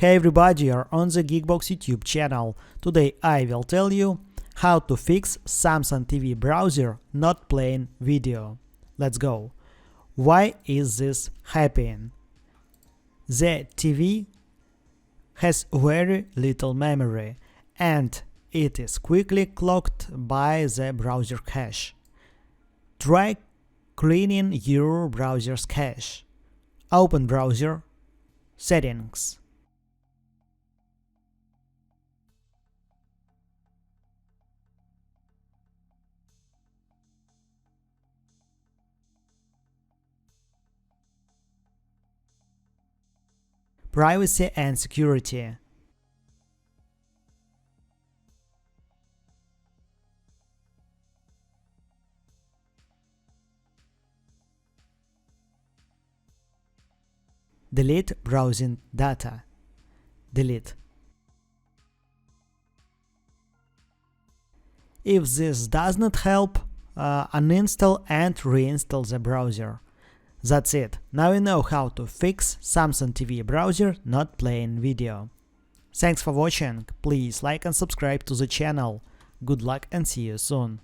Hey everybody, you're on the GeekBox YouTube channel. Today I will tell you how to fix Samsung TV browser not playing video. Let's go. Why is this happening? The TV has very little memory and it is quickly clogged by the browser cache. Try cleaning your browser's cache. Open browser, settings. Privacy and security. Delete browsing data. Delete. If this does not help, uninstall and reinstall the browser. That's it. Now you know how to fix Samsung TV browser not playing video. Thanks for watching. Please like and subscribe to the channel. Good luck and see you soon.